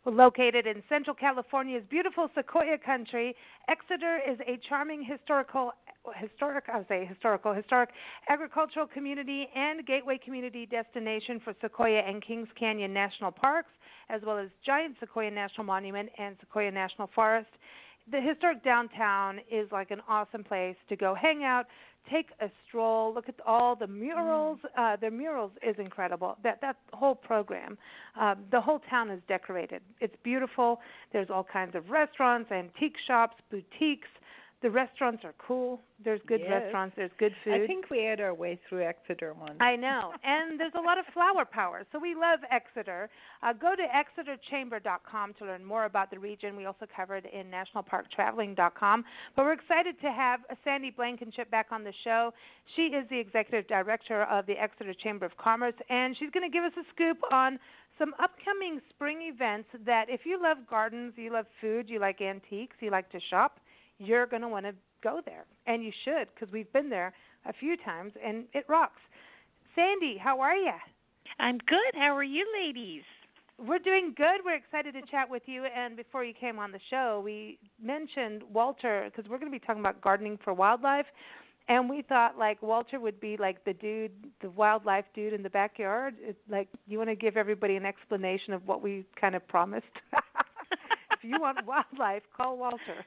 Located in Central California's beautiful Sequoia country, Exeter is a charming historic agricultural community and gateway community destination for Sequoia and Kings Canyon National Parks, as well as Giant Sequoia National Monument and Sequoia National Forest. The historic downtown is like an awesome place to go hang out, take a stroll, look at all the murals. The murals is incredible. That whole program, the whole town is decorated. It's beautiful. There's all kinds of restaurants, antique shops, boutiques. The restaurants are cool. There's good restaurants. There's good food. I think we ate our way through Exeter once. I know. And there's a lot of flower power. So we love Exeter. Go to exeter-chamber.com to learn more about the region. We also cover it in nationalparktraveling.com. But we're excited to have Sandy Blankenship back on the show. She is the executive director of the Exeter Chamber of Commerce, and she's going to give us a scoop on some upcoming spring events that if you love gardens, you love food, you like antiques, you like to shop, you're going to want to go there, and you should, because we've been there a few times, and it rocks. Sandy, how are you? I'm good. How are you, ladies? We're doing good. We're excited to chat with you, and before you came on the show, we mentioned Walter, because we're going to be talking about gardening for wildlife, and we thought, like, Walter would be like the dude, the wildlife dude in the backyard. It's like, you want to give everybody an explanation of what we kind of promised? If you want wildlife, call Walter.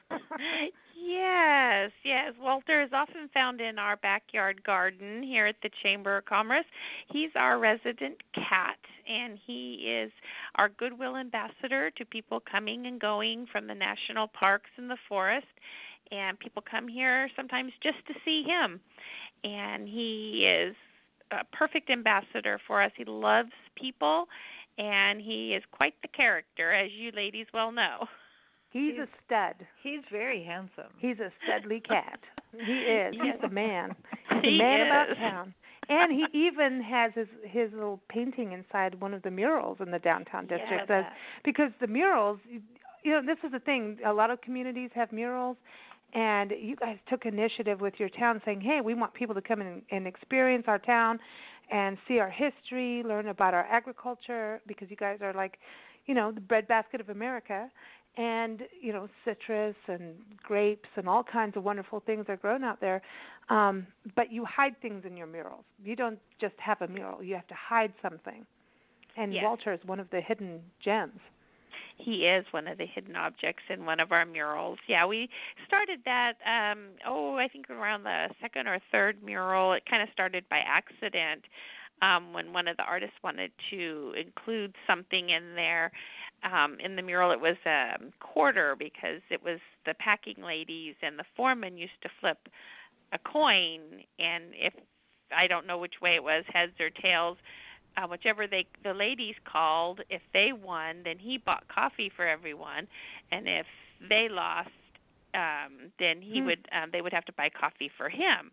Yes. Walter is often found in our backyard garden here at the Chamber of Commerce. He's our resident cat, and he is our goodwill ambassador to people coming and going from the national parks and the forest. And people come here sometimes just to see him. And he is a perfect ambassador for us. He loves people. And he is quite the character, as you ladies well know. He's a stud. He's very handsome. He's a studly cat. He is. Yes. He's a man. He's a man about town. And he even has his little painting inside one of the murals in the downtown district. Because the murals, this is the thing. A lot of communities have murals. And you guys took initiative with your town saying, hey, we want people to come in and experience our town and see our history, learn about our agriculture, because you guys are like, the breadbasket of America. And, citrus and grapes and all kinds of wonderful things are grown out there. But you hide things in your murals. You don't just have a mural. You have to hide something. And yes. Walter is one of the hidden gems. He is one of the hidden objects in one of our murals. Yeah, we started that, I think around the second or third mural. It kind of started by accident when one of the artists wanted to include something in there. In the mural, it was a quarter because it was the packing ladies and the foreman used to flip a coin, and if I don't know which way it was, heads or tails, whichever the ladies called, if they won, then he bought coffee for everyone, and if they lost, then he would they would have to buy coffee for him.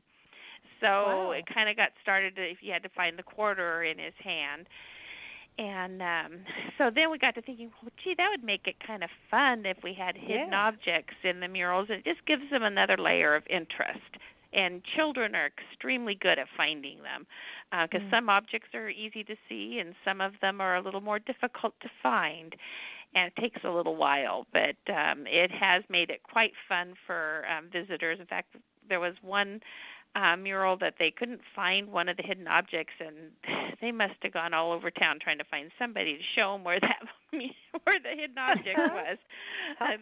So It kind of got started if you had to find the quarter in his hand. And so then we got to thinking, well, gee, that would make it kind of fun if we had hidden objects in the murals. It just gives them another layer of interest. And children are extremely good at finding them because some objects are easy to see and some of them are a little more difficult to find. And it takes a little while, but it has made it quite fun for visitors. In fact, there was one mural that they couldn't find one of the hidden objects, and they must have gone all over town trying to find somebody to show them where the hidden object was.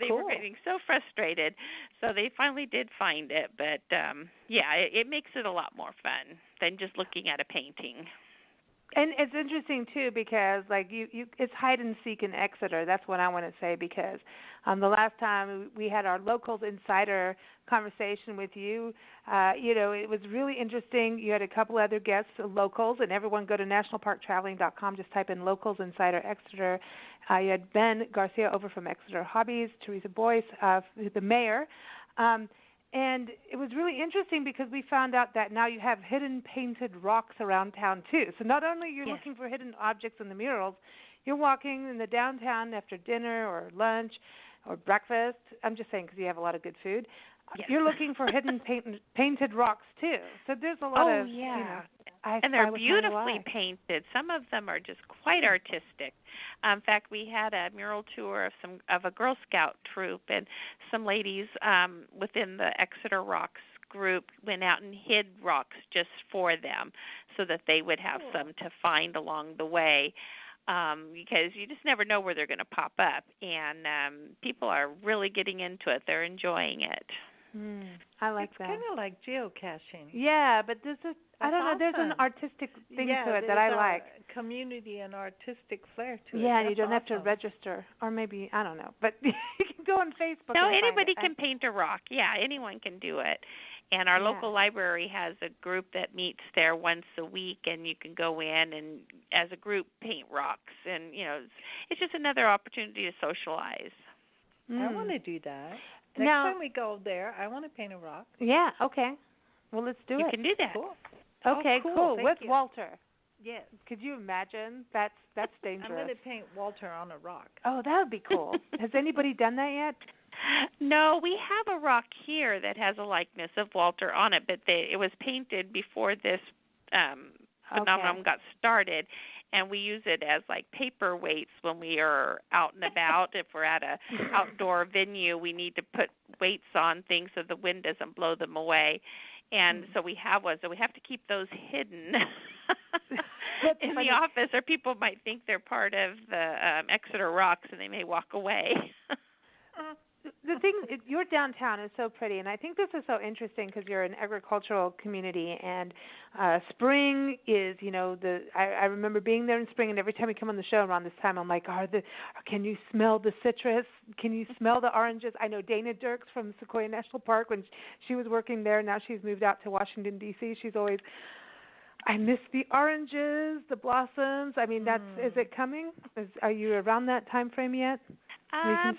They were getting so frustrated, so they finally did find it. But it makes it a lot more fun than just looking at a painting. And it's interesting too because it's hide and seek in Exeter. That's what I want to say because the last time we had our locals insider conversation with you, it was really interesting. You had a couple other guests, locals, and everyone go to nationalparktraveling.com. Just type in locals insider Exeter. You had Ben Garcia over from Exeter Hobbies, Teresa Boyce, the mayor. And it was really interesting because we found out that now you have hidden painted rocks around town, too. So not only you're looking for hidden objects in the murals, you're walking in the downtown after dinner or lunch or breakfast. I'm just saying because you have a lot of good food. Yes. You're looking for hidden painted rocks too. So there's a lot of, and they're beautifully painted. Some of them are just quite artistic. In fact, we had a mural tour of a Girl Scout troop, and some ladies within the Exeter Rocks group went out and hid rocks just for them, so that they would have some to find along the way. Because you just never know where they're going to pop up, and people are really getting into it. They're enjoying it. I like that. It's kind of like geocaching. Yeah, but I don't know. There's an artistic thing to it that I like. Community and artistic flair to it. Yeah, you don't have to register, or maybe I don't know, but you can go on Facebook. No, anybody can paint a rock. Yeah, anyone can do it. And our local library has a group that meets there once a week, and you can go in and, as a group, paint rocks. And it's just another opportunity to socialize. I want to do that. Next time we go there, I want to paint a rock. Yeah. Okay. Well, let's do it. You can do that. Cool. Okay. Cool. With you. Walter. Yes. Could you imagine? That's dangerous. I'm going to paint Walter on a rock. Oh, that would be cool. Has anybody done that yet? No, we have a rock here that has a likeness of Walter on it, but it was painted before this phenomenon got started, and we use it as like paperweights when we are out and about. If we're at a outdoor venue, we need to put weights on things so the wind doesn't blow them away. And so we have one, so we have to keep those hidden in the office, or people might think they're part of the Exeter Rocks, and they may walk away. The thing, your downtown is so pretty, and I think this is so interesting because you're an agricultural community, and spring is, I remember being there in spring, and every time we come on the show around this time, I'm like, can you smell the citrus? Can you smell the oranges? I know Dana Dirks from Sequoia National Park, when she was working there, now she's moved out to Washington, D.C., she's always, I miss the oranges, the blossoms. I mean, is it coming? Are you around that time frame yet?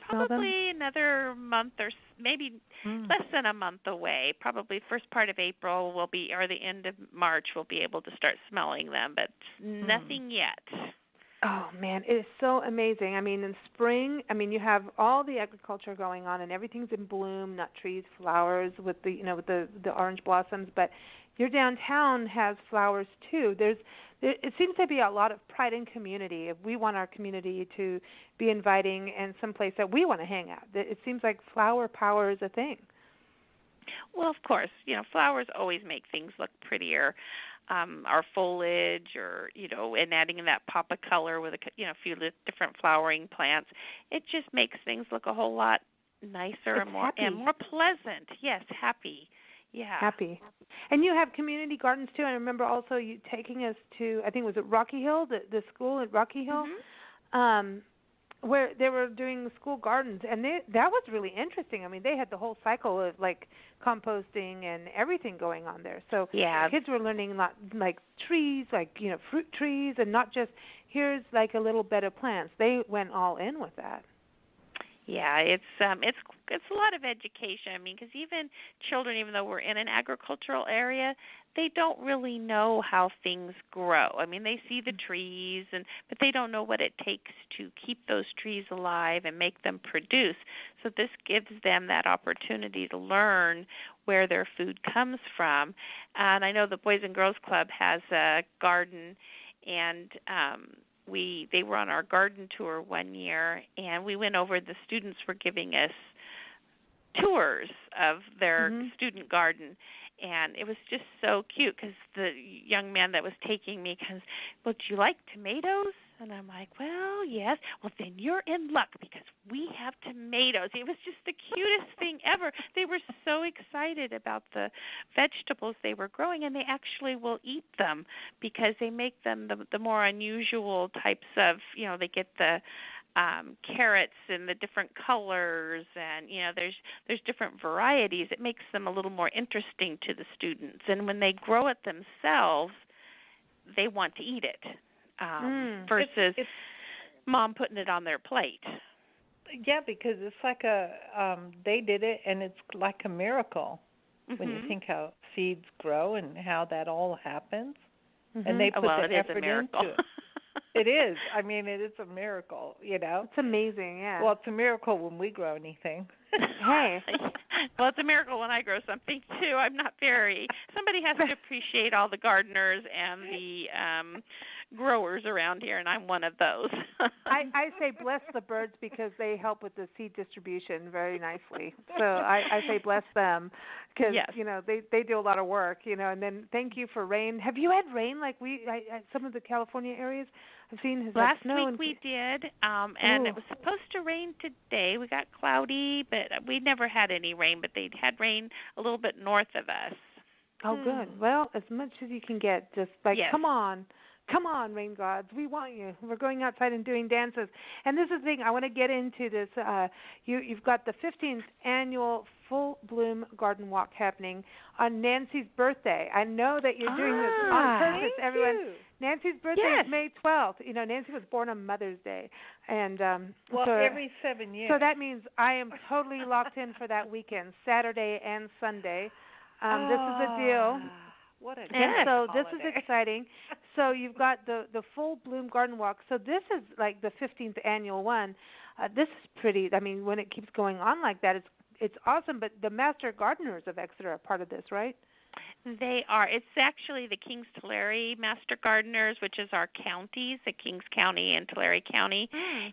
Probably another month or maybe less than a month away. Probably first part of April or the end of March we'll be able to start smelling them, but nothing yet. Oh man, it is so amazing. I mean, in spring, you have all the agriculture going on and everything's in bloom, nut trees, flowers with the the orange blossoms, but your downtown has flowers too. It seems to be a lot of pride in community. If we want our community to be inviting and someplace that we want to hang out, it seems like flower power is a thing. Well, of course, flowers always make things look prettier. Our foliage, or and adding in that pop of color with a few different flowering plants, it just makes things look a whole lot nicer and more pleasant. Yes, happy. Yeah. Happy. And you have community gardens, too. I remember also you taking us to, I think, was it Rocky Hill, the school at Rocky Hill, where they were doing school gardens. And that was really interesting. I mean, they had the whole cycle of, like, composting and everything going on there. So kids were learning a lot, like trees, like, fruit trees, and not just here's, like, a little bed of plants. They went all in with that. Yeah, it's a lot of education. I mean, because even children, even though we're in an agricultural area, they don't really know how things grow. I mean, they see the trees, but they don't know what it takes to keep those trees alive and make them produce. So this gives them that opportunity to learn where their food comes from. And I know the Boys and Girls Club has a garden, and they were on our garden tour one year, and we went over, the students were giving us tours of their student garden, and it was just so cute because the young man that was taking me goes, well, do you like tomatoes? And I'm like, well, yes. Well, then you're in luck because we have tomatoes. It was just the cutest thing ever. They were so excited about the vegetables they were growing, and they actually will eat them because they make them the more unusual types of, they get the carrots in the different colors, and there's different varieties. It makes them a little more interesting to the students, and when they grow it themselves, they want to eat it. Versus mom putting it on their plate. Yeah, because it's like they did it, and it's like a miracle when you think how seeds grow and how that all happens. And they put the effort into it. It is. I mean, it is a miracle, you know. It's amazing, yeah. Well, it's a miracle when we grow anything. Hey. Well, it's a miracle when I grow something too. I'm not very. Somebody has to appreciate all the gardeners and the growers around here, and I'm one of those. I say bless the birds because they help with the seed distribution very nicely. So I say bless them because yes. you know they do a lot of work, you know. And then thank you for rain. Have you had rain like some of the California areas I've seen? Has Last snow week we did, and it was supposed to rain today. We got cloudy, but we never had any rain. But they had rain a little bit north of us. Oh, good. Well, as much as you can get, just like yes. Come on, rain gods, we want you. We're going outside and doing dances. And this is the thing, I want to get into this. You've got the 15th annual Full Bloom Garden Walk happening on Nancy's birthday. I know that you're doing this on purpose, everyone. You. Nancy's birthday is May 12th. You know, Nancy was born on Mother's Day. And every 7 years. So that means I am totally locked in for that weekend, Saturday and Sunday. This is a deal. What a so holiday. This is exciting. So you've got the Full Bloom Garden Walk. So this is like the 15th annual one. This is pretty. I mean, when it keeps going on like that, it's awesome. But the Master Gardeners of Exeter are part of this, right? They are. It's actually the Kings Tulare Master Gardeners, which is our counties, the Kings County and Tulare County.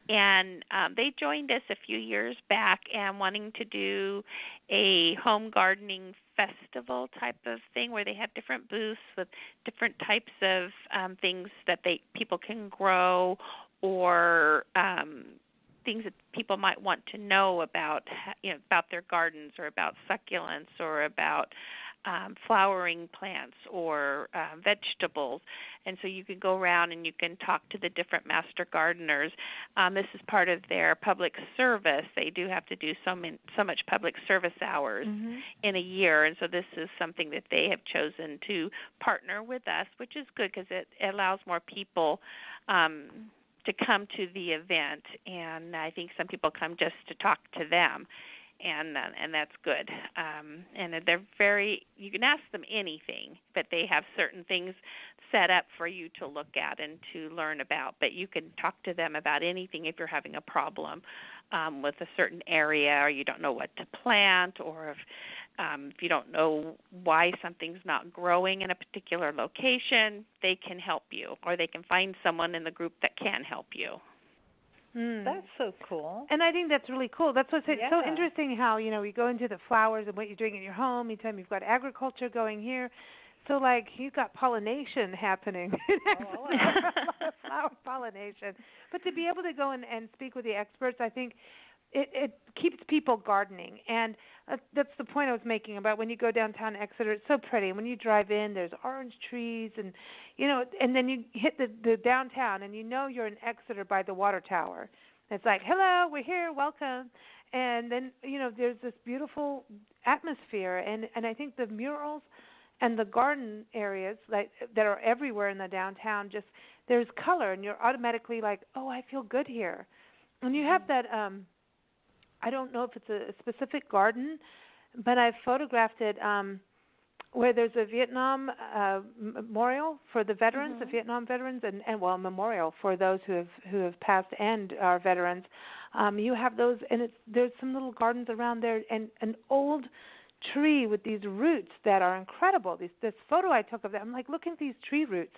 And they joined us a few years back and wanting to do a home gardening festival type of thing where they have different booths with different types of things that people can grow or things that people might want to know about, about their gardens or about succulents or about flowering plants or vegetables. And so you can go around and you can talk to the different master gardeners. This is part of their public service. They do have to do so much public service hours in a year. And so this is something that they have chosen to partner with us, which is good because it allows more people to come to the event. And I think some people come just to talk to them. And that's good. And they're you can ask them anything, but they have certain things set up for you to look at and to learn about. But you can talk to them about anything if you're having a problem with a certain area or you don't know what to plant or if you don't know why something's not growing in a particular location, they can help you or they can find someone in the group that can help you. That's so cool. And I think that's really cool. That's what's so interesting how, we go into the flowers and what you're doing in your home. Anytime you've got agriculture going here. So, like, you've got pollination happening. Flower pollination. But to be able to go and speak with the experts, I think it keeps people gardening. And that's the point I was making about when you go downtown Exeter, it's so pretty. When you drive in, there's orange trees and, and then you hit the downtown and you're in Exeter by the water tower. It's like, hello, we're here, welcome. And then, there's this beautiful atmosphere. And I think the murals and the garden areas that are everywhere in the downtown, just there's color and you're automatically like, oh, I feel good here. And you have that I don't know if it's a specific garden, but I photographed it where there's a Vietnam memorial for the veterans, the Vietnam veterans, and a memorial for those who have passed and are veterans. You have those, and there's some little gardens around there, and an old tree with these roots that are incredible. This photo I took of that, I'm like, look at these tree roots.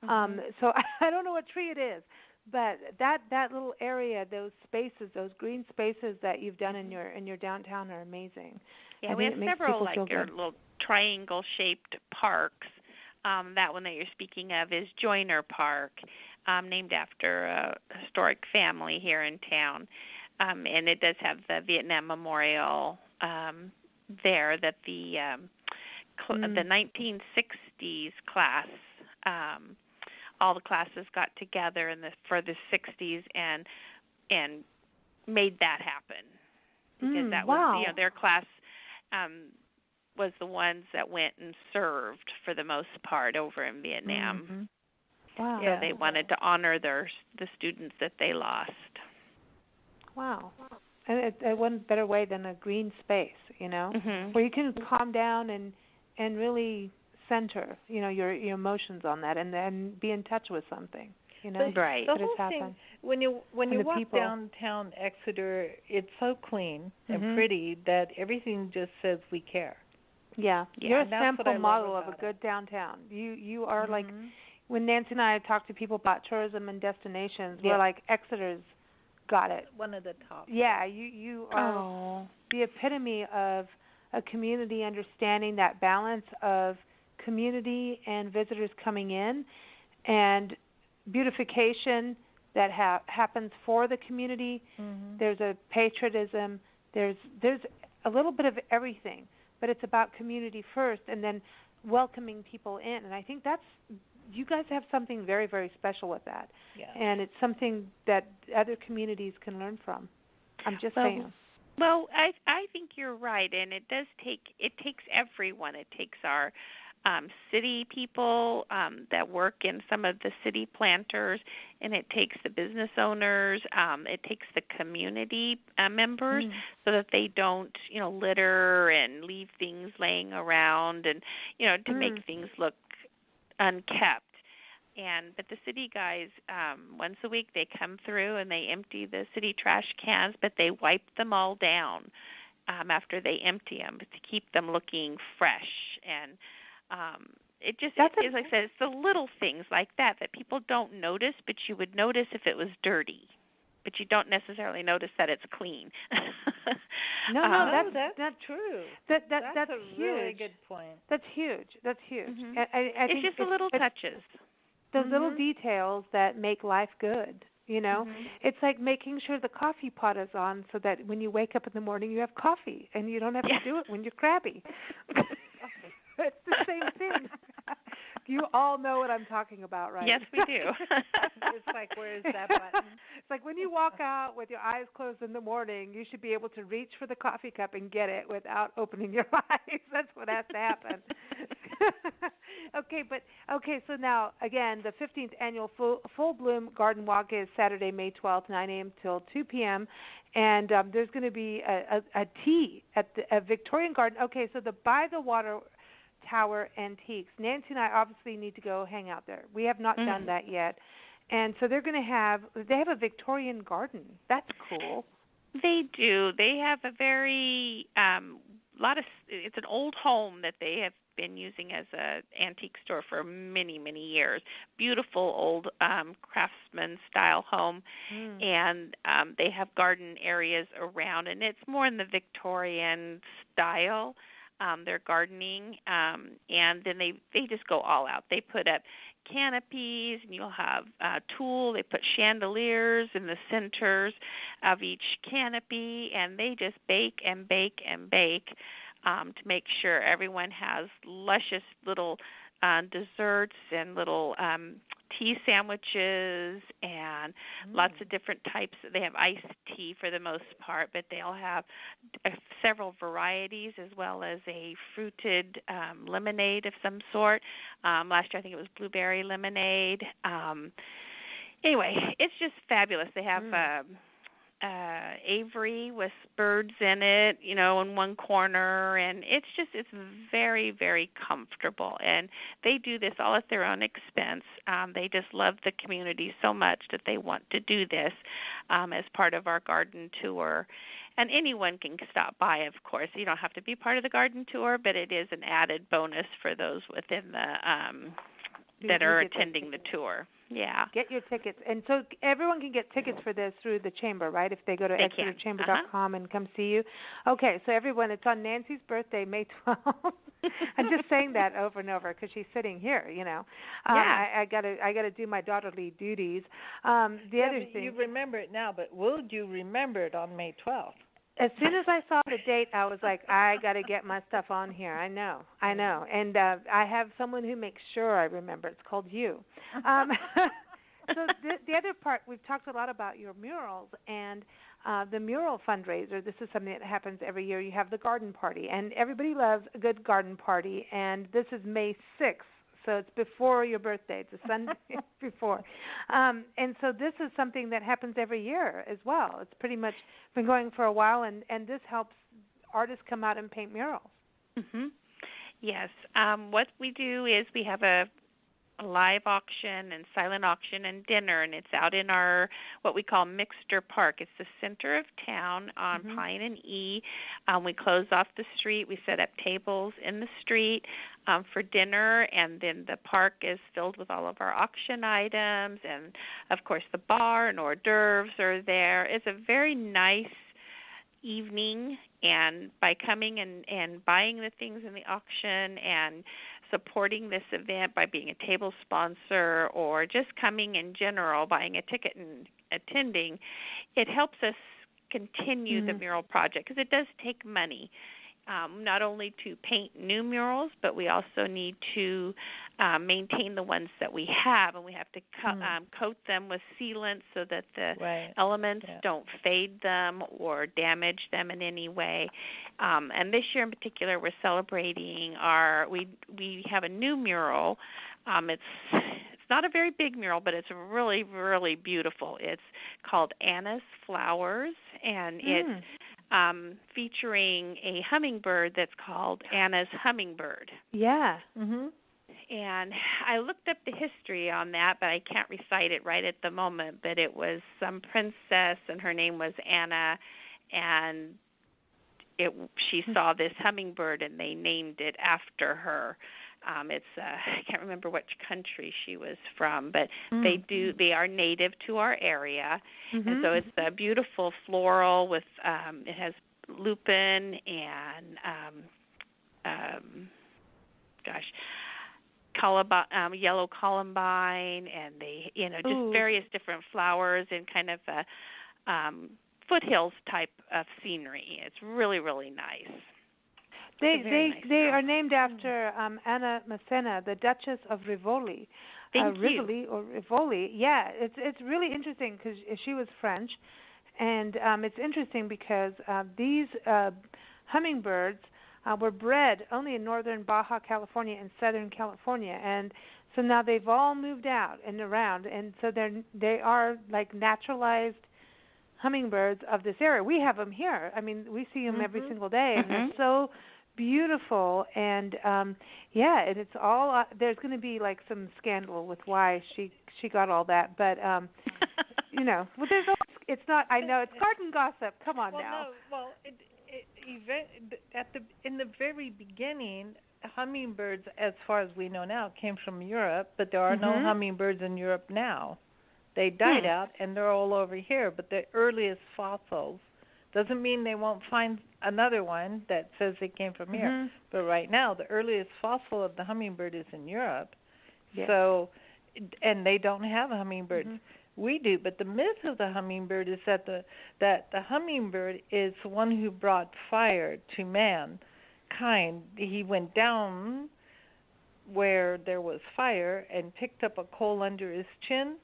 So I don't know what tree it is. But that little area, those spaces, those green spaces that you've done in your downtown are amazing. Yeah, we have several your little triangle-shaped parks. That one that you're speaking of is Joyner Park, named after a historic family here in town. And it does have the Vietnam Memorial there that the 1960s class all the classes got together for the 60s and made that happen because that was their class was the ones that went and served for the most part over in Vietnam. Wow. So they wanted to honor the students that they lost. Wow. And it wasn't a better way than a green space, where you can calm down and really center, your emotions on that and then be in touch with something. you know. Right. The whole thing, when you walk people. downtown Exeter, it's so clean and Mm-hmm. pretty that everything just says we care. Yeah, you're a and that's what sample I love model of about a good it. downtown. You are like, Mhm. when Nancy and I talk to people about tourism and destinations, Yeah. we're like, Exeter's got it. One of the top. Yeah, you are the epitome of a community understanding that balance of community and visitors coming in, and beautification that happens for the community. Mhm. There's a patriotism. There's a little bit of everything, but it's about community first, and then welcoming people in. And I think you guys have something very, very special with that. Yeah. And it's something that other communities can learn from. I'm just saying. Well, I think you're right, and it takes everyone. It takes our city people that work in some of the city planters, and it takes the business owners. It takes the community members so that they don't, litter and leave things laying around, and to make things look unkept. But the city guys, once a week they come through and they empty the city trash cans, but they wipe them all down after they empty them to keep them looking fresh. And it just, as I said, it's the little things like that people don't notice, but you would notice if it was dirty. But you don't necessarily notice that it's clean. No, that's not true. That's a huge. really good point. That's huge. Mm-hmm. I think it's just the little touches. Those little details that make life good, It's like making sure the coffee pot is on so that when you wake up in the morning you have coffee and you don't have to do it when you're crabby. It's the same thing. You all know what I'm talking about, right? Yes, we do. It's like, where's that button? It's like when you walk out with your eyes closed in the morning, you should be able to reach for the coffee cup and get it without opening your eyes. That's what has to happen. Okay, so now, again, the 15th annual Full Bloom Garden Walk is Saturday, May 12th, 9 a.m. till 2 p.m., and there's going to be a tea at a Victorian garden. Okay, so the By the Water Tower Antiques. Nancy and I obviously need to go hang out there. We have not done that yet. And so they have a Victorian garden. That's cool. They do. They have a very it's an old home that they have been using as an antique store for many, many years. Beautiful old craftsman style home. And they have garden areas around, and it's more in the Victorian style. Their gardening, and then they just go all out. They put up canopies, and you'll have tulle. They put chandeliers in the centers of each canopy, and they just bake and bake and bake to make sure everyone has luscious little desserts and little tea sandwiches and lots of different types. They have iced tea for the most part, but they'll have several varieties as well as a fruited lemonade of some sort. Last year I think it was blueberry lemonade. Anyway, it's just fabulous. They have aviary with birds in it, in one corner, and it's very, very comfortable. And they do this all at their own expense. They just love the community so much that they want to do this as part of our garden tour. And anyone can stop by, of course. You don't have to be part of the garden tour, but it is an added bonus for those within the that are attending the tour. Yeah. Get your tickets. And so everyone can get tickets for this through the chamber, right? If they go to exeterchamber.com and come see you. Okay, so everyone, it's on Nancy's birthday, May 12th. I'm just saying that over and over because she's sitting here, Yeah. I gotta do my daughterly duties. The other thing, you remember it now, but will you remember it on May 12th? As soon as I saw the date, I was like, I got to get my stuff on here. I know. And I have someone who makes sure I remember. It's called you. So the other part, we've talked a lot about your murals and the mural fundraiser. This is something that happens every year. You have the garden party, and everybody loves a good garden party. And this is May 6th. So it's before your birthday. It's a Sunday before. And so this is something that happens every year as well. It's pretty much been going for a while, and this helps artists come out and paint murals. Mm-hmm. Yes. What we do is we have a live auction and silent auction and dinner, and it's out in our what we call Mixter Park. It's the center of town on Pine and E. We close off the street. We set up tables in the street for dinner, and then the park is filled with all of our auction items, and of course the bar and hors d'oeuvres are there. It's a very nice evening, and by coming and buying the things in the auction and supporting this event by being a table sponsor or just coming in general, buying a ticket and attending, it helps us continue the mural project because it does take money. Not only to paint new murals, but we also need to maintain the ones that we have, and we have to coat them with sealant so that the elements don't fade them or damage them in any way. And this year in particular, we're celebrating we have a new mural. It's not a very big mural, but it's really, really beautiful. It's called Anna's Flowers, and it's featuring a hummingbird that's called Anna's Hummingbird. Yeah. And I looked up the history on that, but I can't recite it right at the moment. But it was some princess, and her name was Anna, and she saw this hummingbird, and they named it after her. I can't remember which country she was from, but they are native to our area, and so it's a beautiful floral with it has lupin and yellow columbine, and they just various different flowers and kind of a foothills type of scenery. It's really, really nice. They are named after Anna Massena, the Duchess of Rivoli. Rivoli or Rivoli. Yeah, it's really interesting because she was French, and it's interesting because these hummingbirds were bred only in northern Baja California and southern California, and so now they've all moved out and around, and so they are like naturalized hummingbirds of this area. We have them here. I mean, we see them every single day, and they're so beautiful, and and it's all there's going to be like some scandal with why she got all that, but well, there's always, it's not, I know it's garden gossip, come on now. In the very beginning, hummingbirds, as far as we know now, came from Europe, but there are no hummingbirds in Europe now. They died out, and they're all over here, but the earliest fossils doesn't mean they won't find another one that says they came from here. But right now, the earliest fossil of the hummingbird is in Europe. Yeah. So, and they don't have hummingbirds. We do, but the myth of the hummingbird is that the hummingbird is the one who brought fire to mankind. He went down where there was fire and picked up a coal under his chin,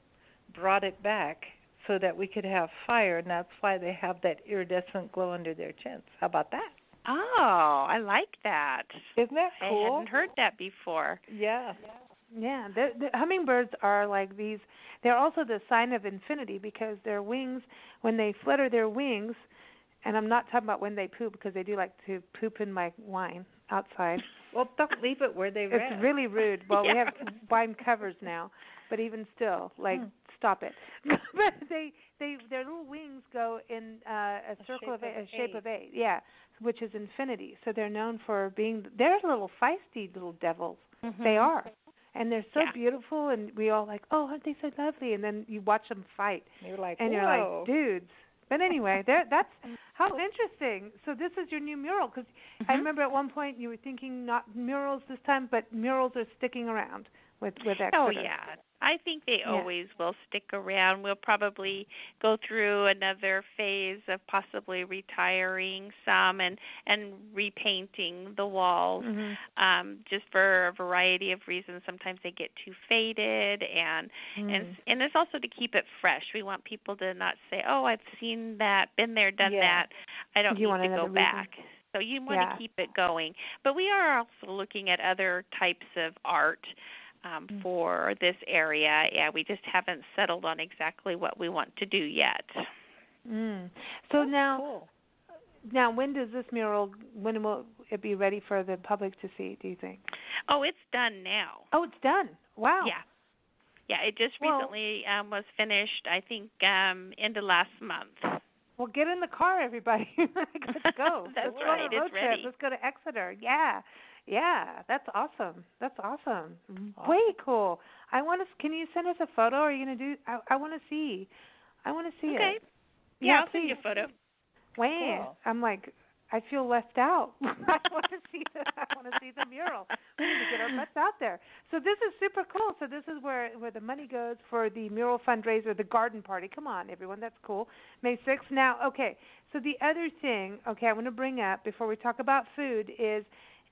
brought it back, so that we could have fire, and that's why they have that iridescent glow under their chins. How about that? Oh, I like that. Isn't that cool? I hadn't heard that before. Yeah. Yeah, the hummingbirds are like these. They're also the sign of infinity because their wings, when they flutter their wings, and I'm not talking about when they poop because they do like to poop in my wine outside. Well, don't leave it where they rest. It's really rude. Well, we have wine covers now, but even still, like, stop it. But their little wings go in a shape of eight. Yeah, which is infinity. So they're known for they're little feisty little devils. They are. And they're so beautiful, and we all like, oh, aren't they so lovely? And then you watch them fight. You're like, and whoa. You're like, dudes. But anyway, that's how interesting. So this is your new mural, because I remember at one point you were thinking not murals this time, but murals are sticking around with Exeter. Oh, yeah. I think they always will stick around. We'll probably go through another phase of possibly retiring some and repainting the walls, just for a variety of reasons. Sometimes they get too faded, and it's also to keep it fresh. We want people to not say, oh, I've seen that, been there, done that. I don't need to go back. So you want to keep it going. But we are also looking at other types of art for this area. Yeah, we just haven't settled on exactly what we want to do yet. So now, when does this mural, when will it be ready for the public to see, do you think? Oh, it's done now. Oh, it's done. Wow. Yeah. Yeah, it just recently was finished, I think, end of last month. Well, get in the car, everybody. Let's go. That's Let's right. go on a road It's trip. ready. Let's go to Exeter. Yeah. Yeah, that's awesome. That's awesome. Awesome. Way cool. Can you send us a photo? Or are you going to do, I want to see. I want to see Okay. it. Yeah, I'll please. send you a photo. Wow. Cool. I'm like, I feel left out. I want to see the mural. We need to get our butts out there. So this is super cool. So this is where the money goes for the mural fundraiser, the garden party. Come on, everyone, that's cool. May 6th. Now, okay. So the other thing, I want to bring up before we talk about food is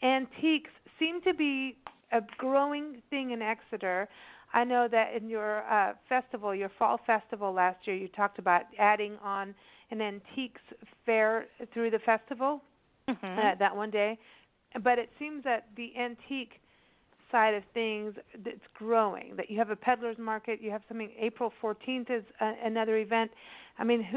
antiques seem to be a growing thing in Exeter. I know that in your festival, your fall festival last year, you talked about adding on an antiques fair through the festival that one day. But it seems that the antique side of things, that's growing, that you have a peddler's market, you have something, April 14th is another event. I mean,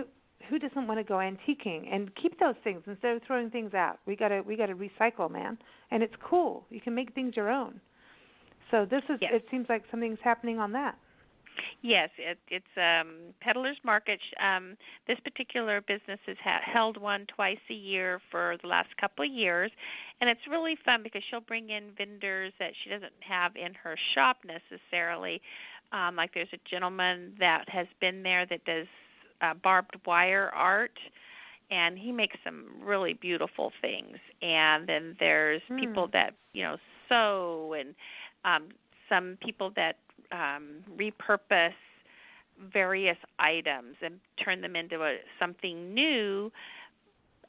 who doesn't want to go antiquing and keep those things instead of throwing things out? We got to recycle, man. And it's cool. You can make things your own. So this is, It seems like something's happening on that. Yes, it's Peddler's Market. This particular business has held one twice a year for the last couple of years, and it's really fun because she'll bring in vendors that she doesn't have in her shop necessarily. Like there's a gentleman that has been there that does barbed wire art, and he makes some really beautiful things. And then there's people that sew, and some people that repurpose various items and turn them into something new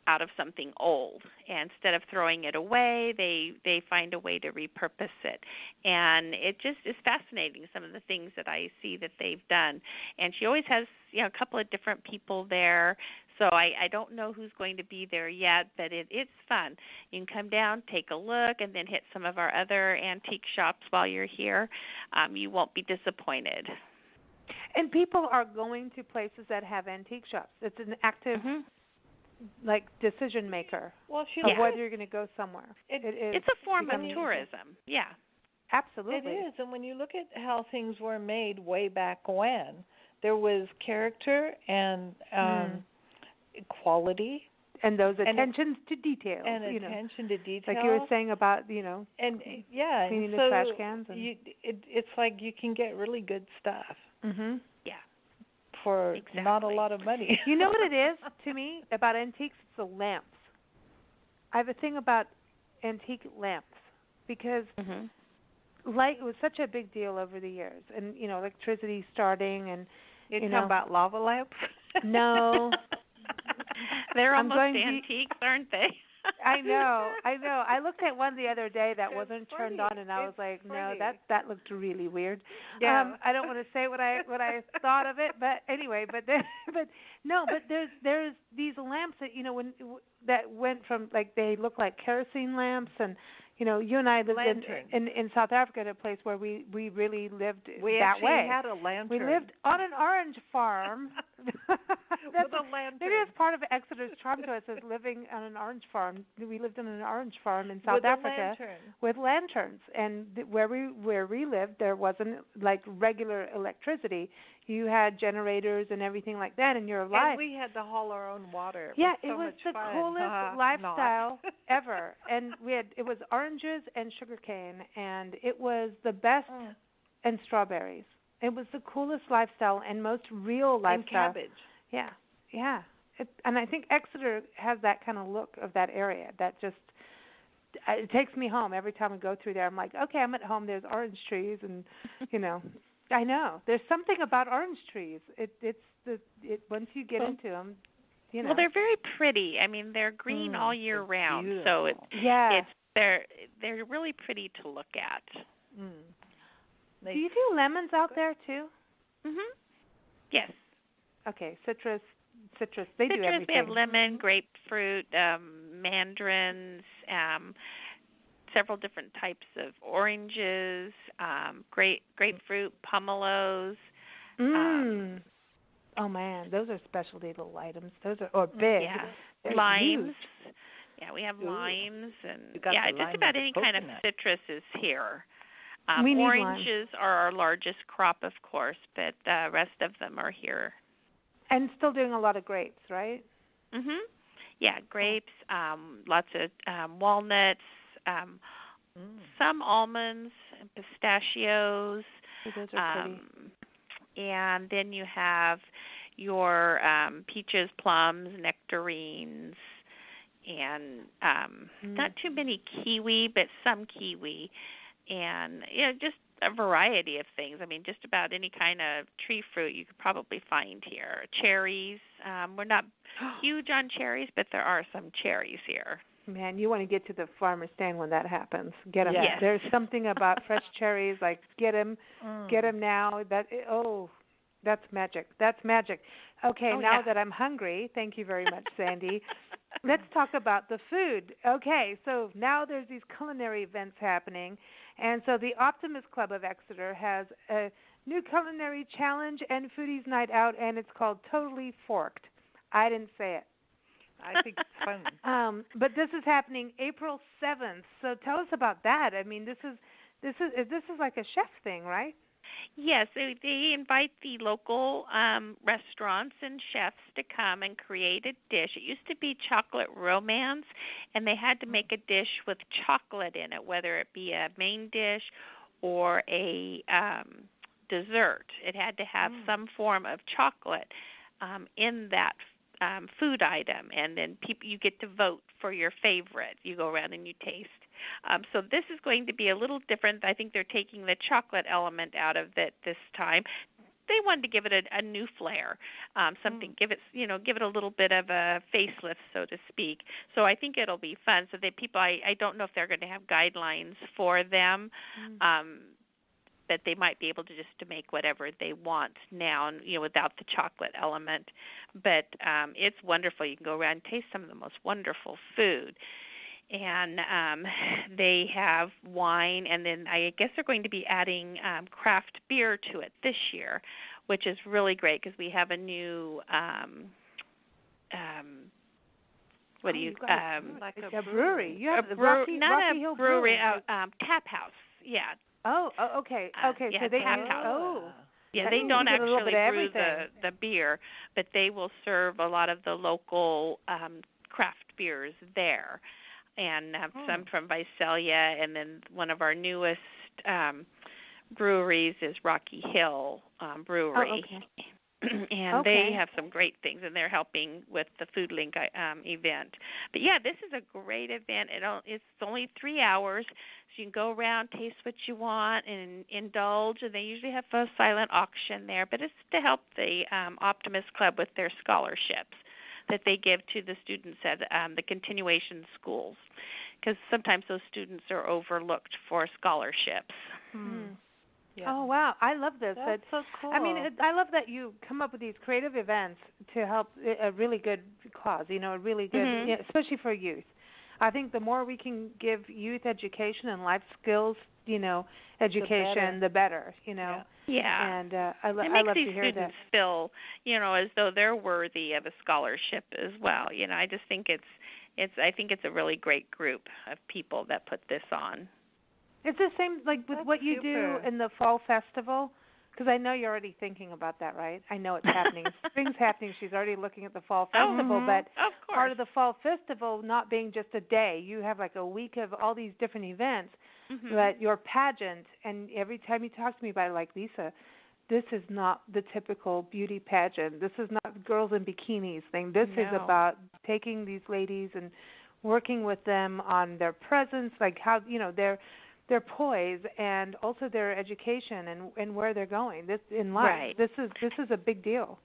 out of something old. And instead of throwing it away, they find a way to repurpose it. And it just is fascinating, some of the things that I see that they've done. And she always has a couple of different people there. So I don't know who's going to be there yet, but it's fun. You can come down, take a look, and then hit some of our other antique shops while you're here. You won't be disappointed. And people are going to places that have antique shops. It's an active, decision maker of whether you're going to go somewhere. It's a form of tourism. Yeah. Absolutely. It is. And when you look at how things were made way back when, there was character and quality, and those attentions to detail, attention to detail, like you were saying about and cleaning the so trash cans. And it's like you can get really good stuff. Yeah. For not a lot of money. You know what it is to me about antiques? It's the lamps. I have a thing about antique lamps because light was such a big deal over the years, and electricity starting, and you're talking about lava lamps. No. They're almost antiques, aren't they? I know. I looked at one the other day that wasn't turned on, and I was like, no, that looked really weird. Yeah. I don't want to say what I thought of it, but anyway, but there's these lamps that that went from, like, they look like kerosene lamps, and you and I lived in South Africa at a place where we really lived that way. We actually had a lantern. We lived on an orange farm. With a lantern. Maybe that's part of Exeter's charm to us, is living on an orange farm. We lived on an orange farm in South Africa with lanterns, and where we lived, there wasn't like regular electricity. You had generators and everything like that in your life. And we had to haul our own water. It was the coolest lifestyle ever. And it was oranges and sugarcane, and it was the best, and strawberries. It was the coolest lifestyle and most real lifestyle. And cabbage. Yeah. And I think Exeter has that kind of look of that area that just, it takes me home every time I go through there. I'm like, okay, I'm at home. There's orange trees, and I know there's something about orange trees. Once you get into them, Well, they're very pretty. I mean, they're green all year round, beautiful. so they're really pretty to look at. Do you do lemons out there too? Yes. Okay, citrus. They citrus, do everything. We have lemon, grapefruit, mandarins, several different types of oranges, grapefruit, pomelos. Oh man, those are specialty little items. Those are big. Yeah. They're limes. huge. Yeah, we have limes, and just about any kind of citrus is here. We need Oranges are our largest crop, of course, but the rest of them are here. And still doing a lot of grapes, right? Mhm. Yeah, grapes, lots of walnuts, some almonds, and pistachios. Oh, those are pretty. And then you have your peaches, plums, nectarines, and not too many kiwi, but some kiwi, and just a variety of things. I mean, just about any kind of tree fruit you could probably find here. Cherries. We're not huge on cherries, but there are some cherries here. Man, you want to get to the farmer's stand when that happens. Get them. Yes. There's something about fresh cherries, like get them now. That's magic. That's magic. Okay, now that I'm hungry, thank you very much, Sandy. Let's talk about the food. Okay, so now there's these culinary events happening, and so the Optimist Club of Exeter has a new culinary challenge and foodies night out, and it's called Totally Forked. I didn't say it. I think it's fun. But this is happening April 7th. So tell us about that. I mean, this is like a chef thing, right? Yes, they invite the local restaurants and chefs to come and create a dish. It used to be chocolate romance, and they had to make a dish with chocolate in it, whether it be a main dish or a dessert. It had to have some form of chocolate in that food item, and then you get to vote for your favorite. You go around and you taste. So this is going to be a little different. I think they're taking the chocolate element out of it this time. They wanted to give it a new flair, give it a little bit of a facelift, so to speak. So I think it'll be fun. So that people, I don't know if they're going to have guidelines for them, but they might be able to make whatever they want now, without the chocolate element. But it's wonderful. You can go around and taste some of the most wonderful food. And they have wine, and then I guess they're going to be adding craft beer to it this year, which is really great because we have a new like a brewery. You have not Rocky a Hill brewery, tap house. Yeah. Oh, okay. Okay, so they tap house. Oh. Yeah, they don't actually brew the beer, but they will serve a lot of the local craft beers there. And some from Visalia, and then one of our newest breweries is Rocky Hill Brewery. Oh, okay. And they have some great things, and they're helping with the Food Link event. But yeah, this is a great event. It's only 3 hours, so you can go around, taste what you want, and indulge. And they usually have a silent auction there, but it's to help the Optimist Club with their scholarships that they give to the students at the continuation schools, because sometimes those students are overlooked for scholarships. Yeah. Oh, wow. I love this. That's so cool. I mean, I love that you come up with these creative events to help a really good cause, a really good, especially for youth. I think the more we can give youth education and life skills, education, the better, Yeah. And I love to hear that. It makes these students feel, as though they're worthy of a scholarship as well. I just think I think it's a really great group of people that put this on. It's the same like with what you do in the fall festival, because I know you're already thinking about that, right? I know it's happening. Spring's happening. She's already looking at the fall festival, but of course. Part of the fall festival not being just a day. You have like a week of all these different events, but your pageant, and every time you talk to me about it, like, Lisa, this is not the typical beauty pageant. This is not girls in bikinis thing. This is about taking these ladies and working with them on their presence, like how, their poise, and also their education and where they're going in life. Right. This is a big deal.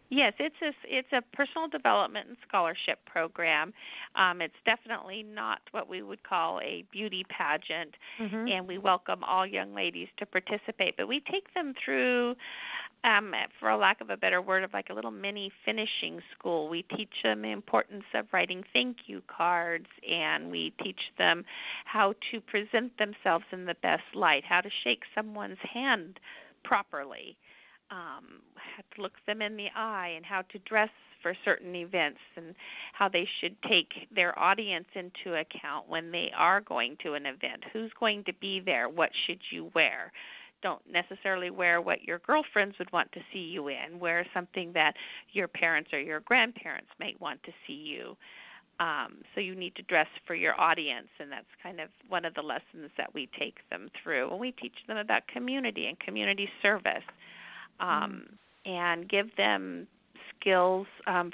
Yes, it's a personal development and scholarship program. It's definitely not what we would call a beauty pageant, and we welcome all young ladies to participate. But we take them through, for a lack of a better word, of like a little mini finishing school. We teach them the importance of writing thank you cards, and we teach them how to present themselves in the best light, how to shake someone's hand properly. how to look them in the eye and how to dress for certain events and how they should take their audience into account when they are going to an event. Who's going to be there? What should you wear? Don't necessarily wear what your girlfriends would want to see you in. Wear something that your parents or your grandparents might want to see you. So you need to dress for your audience, and that's kind of one of the lessons that we take them through. And we teach them about community and community service, and give them skills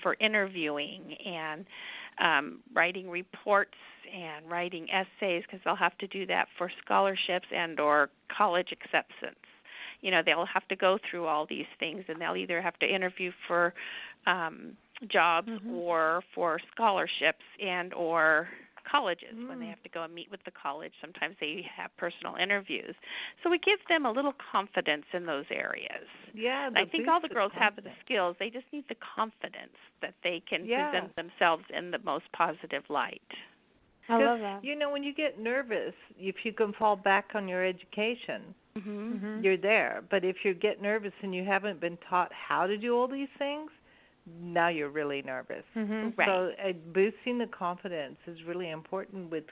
for interviewing and writing reports and writing essays, because they'll have to do that for scholarships and or college acceptance. You know, they'll have to go through all these things, and they'll either have to interview for jobs or for scholarships and or colleges. When they have to go and meet with the college, sometimes they have personal interviews. So we give them a little confidence in those areas. Yeah, I think all the girls have the skills. They just need the confidence that they can present themselves in the most positive light. I love that. You know, when you get nervous, if you can fall back on your education, you're there. But if you get nervous and you haven't been taught how to do all these things, now you're really nervous. Right. So boosting the confidence is really important with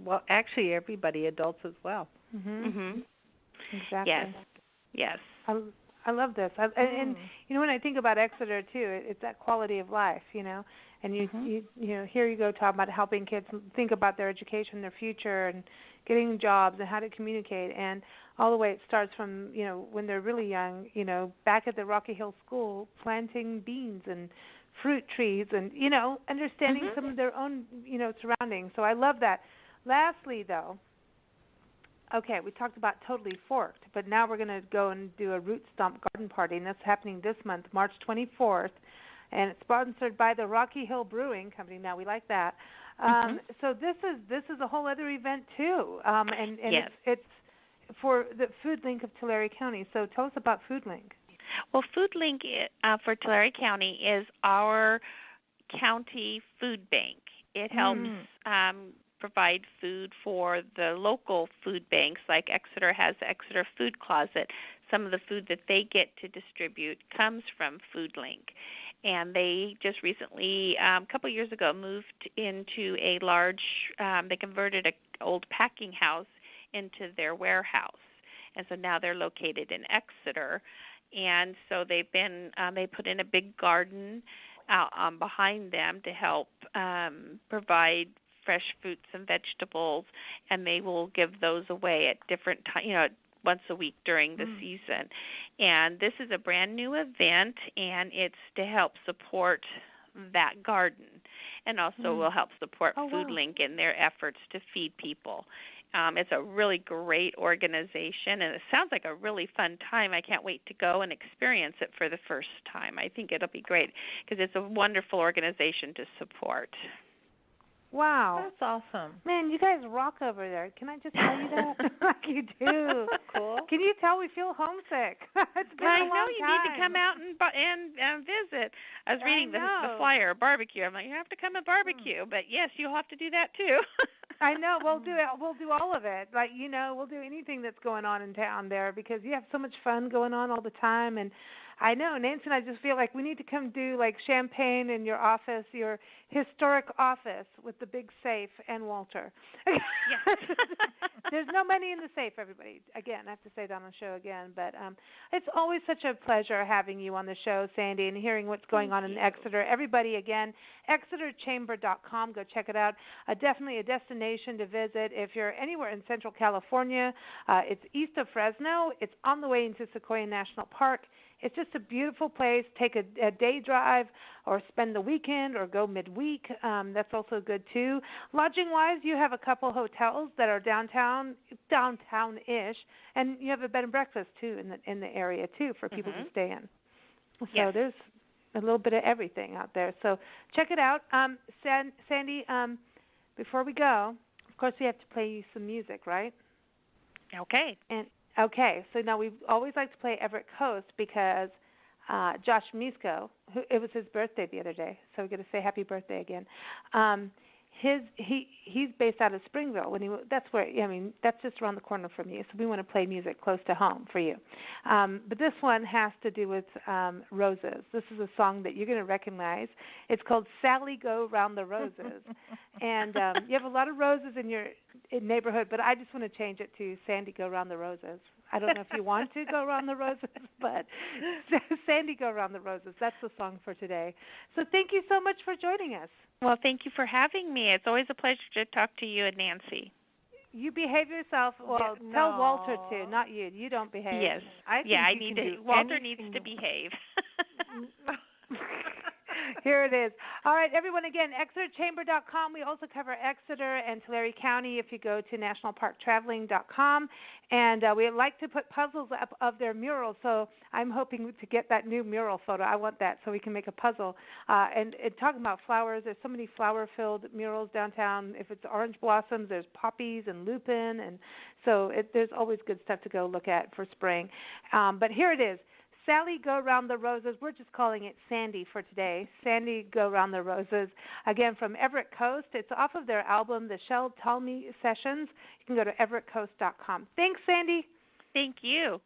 well, actually everybody, adults as well. Exactly. Yes. I love this. And you know, when I think about Exeter too, it's that quality of life, you know. And you know, here you go talking about helping kids think about their education, their future, and getting jobs and how to communicate. And all the way it starts from, you know, when they're really young, you know, back at the Rocky Hill School, planting beans and fruit trees and, you know, understanding some of their own, you know, surroundings. So I love that. Lastly, though, okay, we talked about Totally Forked, but now we're going to go and do a Root Stomp garden party, and that's happening this month, March 24th, and it's sponsored by the Rocky Hill Brewing Company. Now, we like that. So this is a whole other event, too, and it's for the Food Link of Tulare County. So tell us about Food Link. Well, Food Link for Tulare County is our county food bank. It helps provide food for the local food banks, like Exeter has the Exeter Food Closet. Some of the food that they get to distribute comes from Food Link. And they just recently, a couple years ago, moved into a large, they converted an old packing house into their warehouse. And so now they're located in Exeter. And so they've been, they put in a big garden out behind them to help provide fresh fruits and vegetables, and they will give those away at different times, you know, once a week during the season. And this is a brand new event, and it's to help support that garden, and also will help support Food Link in their efforts to feed people. It's a really great organization, and it sounds like a really fun time. I can't wait to go and experience it for the first time. I think it'll be great because it's a wonderful organization to support. Wow. That's awesome. Man, you guys rock over there. Can I just tell you that? Like you do. Cool. Can you tell we feel homesick? It's been I a long know you time. need to come out and visit. I was reading the flyer, barbecue. I'm like, you have to come and barbecue, but yes, you'll have to do that too. I know. We'll do it. We'll do all of it. Like, you know, we'll do anything that's going on in town there because you have so much fun going on all the time. And I know, Nancy and I just feel like we need to come do like champagne in your office, your historic office with the big safe and Walter. Yes. There's no money in the safe, everybody. Again, I have to say that on the show again. But it's always such a pleasure having you on the show, Sandy, and hearing what's going on in Exeter. Everybody, again, exeterchamber.com. Go check it out. Definitely a destination to visit. If you're anywhere in Central California, it's east of Fresno. It's on the way into Sequoia National Park. It's just a beautiful place. Take a day drive or spend the weekend or go midweek. That's also good, too. Lodging-wise, you have a couple hotels that are downtown-ish, and you have a bed and breakfast, too, in the area, too, for people to stay in. So there's a little bit of everything out there. So check it out. Sandy, before we go, of course, we have to play you some music, right? Okay. Okay, so now we always like to play Everett Coast because Josh Misko, it was his birthday the other day, so we're going to say happy birthday again. he's based out of Springville. That's where, I mean, that's just around the corner from you. So we want to play music close to home for you. But this one has to do with roses. This is a song that you're going to recognize. It's called "Sally Go Round the Roses," and you have a lot of roses in your neighborhood. But I just want to change it to "Sandy Go Round the Roses." I don't know if you want to go around the roses, but Sandy Go Round the Roses. That's the song for today. So thank you so much for joining us. Well, thank you for having me. It's always a pleasure to talk to you and Nancy. You behave yourself. Well, tell Walter to, not you. You don't behave. Yes. I need to. Walter needs to behave. Here it is. All right, everyone, again, exeter-chamber.com. We also cover Exeter and Tulare County if you go to nationalparktraveling.com. And we like to put puzzles up of their murals, so I'm hoping to get that new mural photo. I want that so we can make a puzzle. And talking about flowers, there's so many flower-filled murals downtown. If it's orange blossoms, there's poppies and lupin. And so there's always good stuff to go look at for spring. But here it is. Sally Go Round the Roses. We're just calling it Sandy for today. Sandy Go Round the Roses. Again, from Everett Coast. It's off of their album, The Shell Talmy Sessions. You can go to everettcoast.com. Thanks, Sandy. Thank you.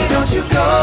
Don't you go